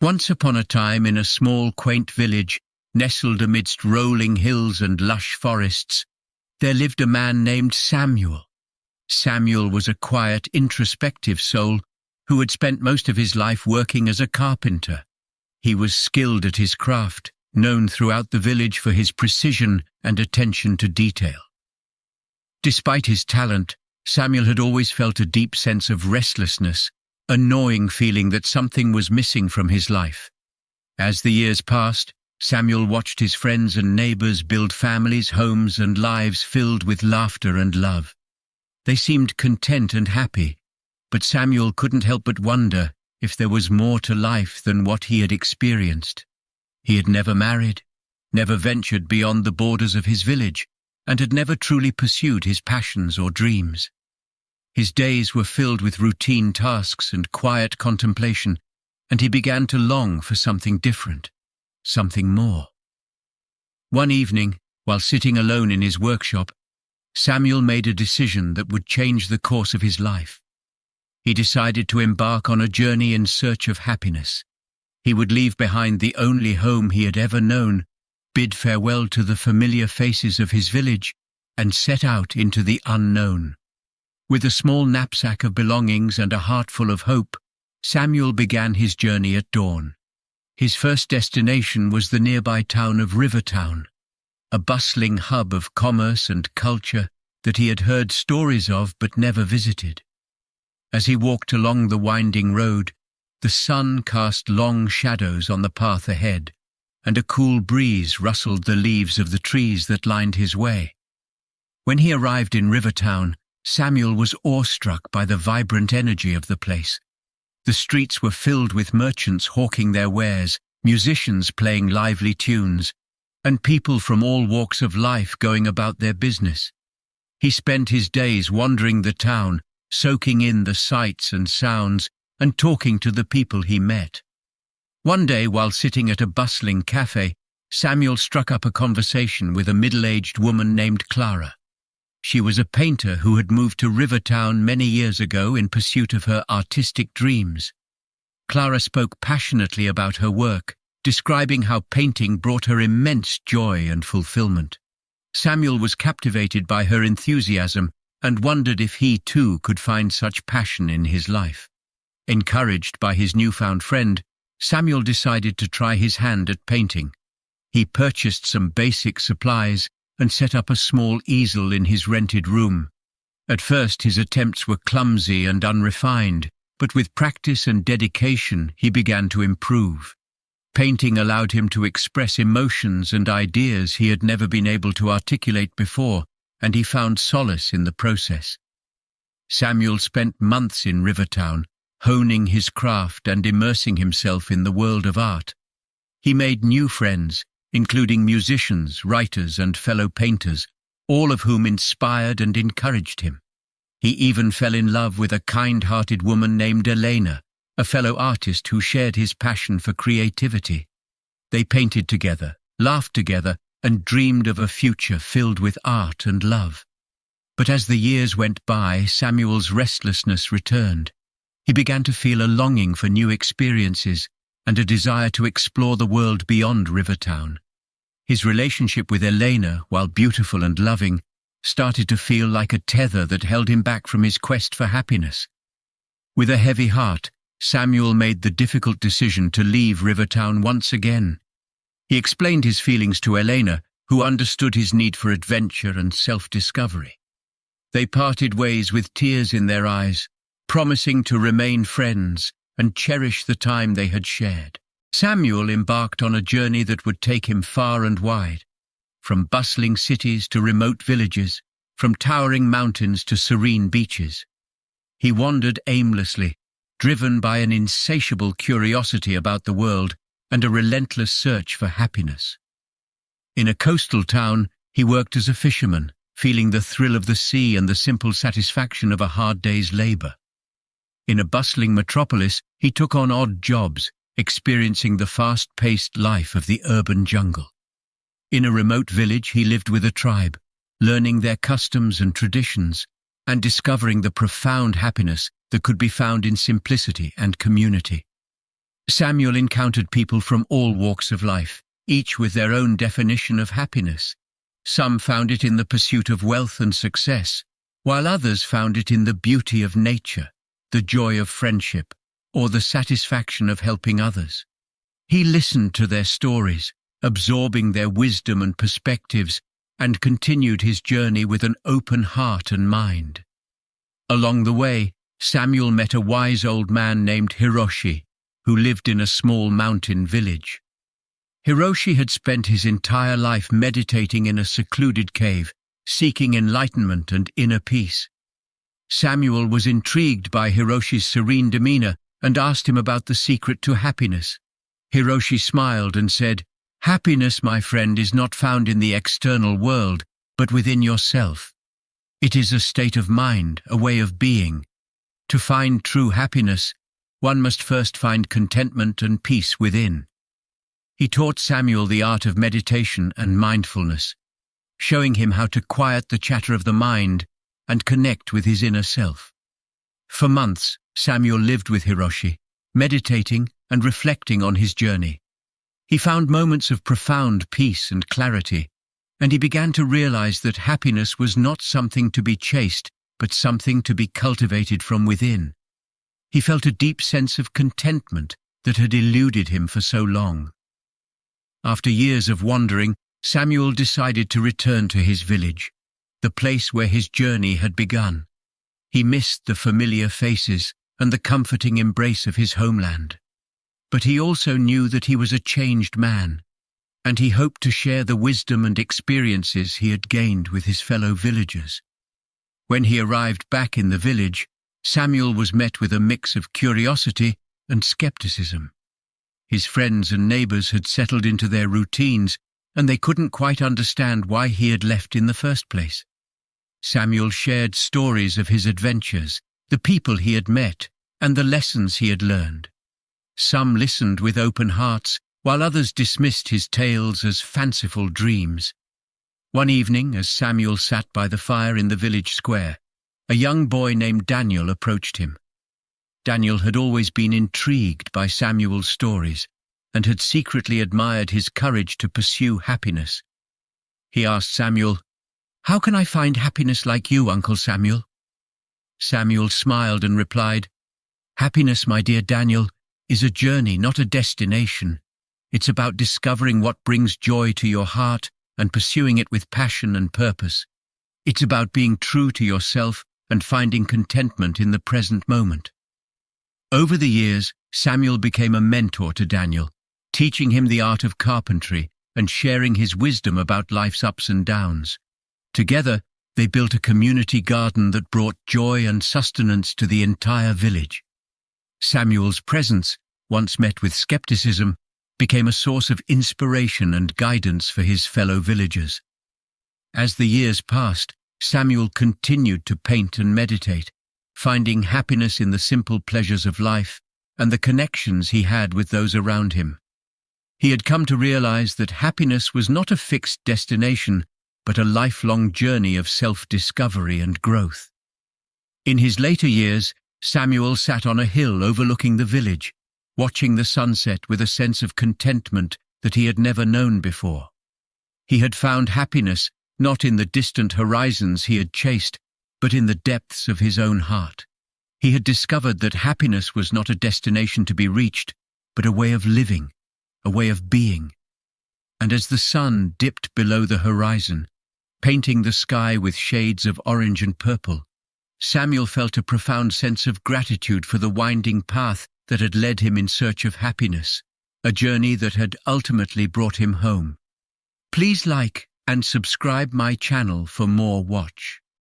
Once upon a time, in a small, quaint village, nestled amidst rolling hills and lush forests, there lived a man named Samuel. Samuel was a quiet, introspective soul who had spent most of his life working as a carpenter. He was skilled at his craft, known throughout the village for his precision and attention to detail. Despite his talent, Samuel had always felt a deep sense of restlessness, a gnawing feeling that something was missing from his life. As the years passed, Samuel watched his friends and neighbors build families, homes, and lives filled with laughter and love. They seemed content and happy, but Samuel couldn't help but wonder if there was more to life than what he had experienced. He had never married, never ventured beyond the borders of his village, and had never truly pursued his passions or dreams. His days were filled with routine tasks and quiet contemplation, and he began to long for something different, something more. One evening, while sitting alone in his workshop, Samuel made a decision that would change the course of his life. He decided to embark on a journey in search of happiness. He would leave behind the only home he had ever known, bid farewell to the familiar faces of his village, and set out into the unknown. With a small knapsack of belongings and a heart full of hope, Samuel began his journey at dawn. His first destination was the nearby town of Rivertown, a bustling hub of commerce and culture that he had heard stories of but never visited. As he walked along the winding road, the sun cast long shadows on the path ahead, and a cool breeze rustled the leaves of the trees that lined his way. When he arrived in Rivertown, Samuel was awestruck by the vibrant energy of the place. The streets were filled with merchants hawking their wares, musicians playing lively tunes, and people from all walks of life going about their business. He spent his days wandering the town, soaking in the sights and sounds, and talking to the people he met. One day, while sitting at a bustling cafe, Samuel struck up a conversation with a middle-aged woman named Clara. She was a painter who had moved to Rivertown many years ago in pursuit of her artistic dreams. Clara spoke passionately about her work, describing how painting brought her immense joy and fulfillment. Samuel was captivated by her enthusiasm and wondered if he too could find such passion in his life. Encouraged by his newfound friend, Samuel decided to try his hand at painting. He purchased some basic supplies and set up a small easel in his rented room. At first his attempts were clumsy and unrefined, but with practice and dedication he began to improve. Painting allowed him to express emotions and ideas he had never been able to articulate before, and he found solace in the process. Samuel spent months in Rivertown, honing his craft and immersing himself in the world of art. He made new friends, including musicians, writers, and fellow painters, all of whom inspired and encouraged him. He even fell in love with a kind-hearted woman named Elena, a fellow artist who shared his passion for creativity. They painted together, laughed together, and dreamed of a future filled with art and love. But as the years went by, Samuel's restlessness returned. He began to feel a longing for new experiences and a desire to explore the world beyond Rivertown. His relationship with Elena, while beautiful and loving, started to feel like a tether that held him back from his quest for happiness. With a heavy heart, Samuel made the difficult decision to leave Rivertown once again. He explained his feelings to Elena, who understood his need for adventure and self-discovery. They parted ways with tears in their eyes, promising to remain friends and cherish the time they had shared. Samuel embarked on a journey that would take him far and wide, from bustling cities to remote villages, from towering mountains to serene beaches. He wandered aimlessly, driven by an insatiable curiosity about the world and a relentless search for happiness. In a coastal town, he worked as a fisherman, feeling the thrill of the sea and the simple satisfaction of a hard day's labor. In a bustling metropolis, he took on odd jobs, experiencing the fast-paced life of the urban jungle. In a remote village, he lived with a tribe, learning their customs and traditions, and discovering the profound happiness that could be found in simplicity and community. Samuel encountered people from all walks of life, each with their own definition of happiness. Some found it in the pursuit of wealth and success, while others found it in the beauty of nature, the joy of friendship, or the satisfaction of helping others. He listened to their stories, absorbing their wisdom and perspectives, and continued his journey with an open heart and mind. Along the way, Samuel met a wise old man named Hiroshi, who lived in a small mountain village. Hiroshi had spent his entire life meditating in a secluded cave, seeking enlightenment and inner peace. Samuel was intrigued by Hiroshi's serene demeanor and asked him about the secret to happiness. Hiroshi smiled and said, "Happiness, my friend, is not found in the external world, but within yourself. It is a state of mind, a way of being. To find true happiness, one must first find contentment and peace within." He taught Samuel the art of meditation and mindfulness, showing him how to quiet the chatter of the mind and connect with his inner self. For months, Samuel lived with Hiroshi, meditating and reflecting on his journey. He found moments of profound peace and clarity, and he began to realize that happiness was not something to be chased, but something to be cultivated from within. He felt a deep sense of contentment that had eluded him for so long. After years of wandering, Samuel decided to return to his village, the place where his journey had begun. He missed the familiar faces and the comforting embrace of his homeland. But he also knew that he was a changed man, and he hoped to share the wisdom and experiences he had gained with his fellow villagers. When he arrived back in the village, Samuel was met with a mix of curiosity and skepticism. His friends and neighbors had settled into their routines, and they couldn't quite understand why he had left in the first place. Samuel shared stories of his adventures, the people he had met, and the lessons he had learned. Some listened with open hearts, while others dismissed his tales as fanciful dreams. One evening, as Samuel sat by the fire in the village square, a young boy named Daniel approached him. Daniel had always been intrigued by Samuel's stories and had secretly admired his courage to pursue happiness. He asked Samuel, "How can I find happiness like you, Uncle Samuel?" Samuel smiled and replied, "Happiness, my dear Daniel, is a journey, not a destination. It's about discovering what brings joy to your heart and pursuing it with passion and purpose. It's about being true to yourself and finding contentment in the present moment." Over the years, Samuel became a mentor to Daniel, teaching him the art of carpentry and sharing his wisdom about life's ups and downs. Together, they built a community garden that brought joy and sustenance to the entire village. Samuel's presence, once met with skepticism, became a source of inspiration and guidance for his fellow villagers. As the years passed, Samuel continued to paint and meditate, finding happiness in the simple pleasures of life and the connections he had with those around him. He had come to realize that happiness was not a fixed destination, but a lifelong journey of self-discovery and growth. In his later years, Samuel sat on a hill overlooking the village, watching the sunset with a sense of contentment that he had never known before. He had found happiness not in the distant horizons he had chased, but in the depths of his own heart. He had discovered that happiness was not a destination to be reached, but a way of living, a way of being. And as the sun dipped below the horizon, painting the sky with shades of orange and purple, Samuel felt a profound sense of gratitude for the winding path that had led him in search of happiness, a journey that had ultimately brought him home. Please like and subscribe my channel for more watch.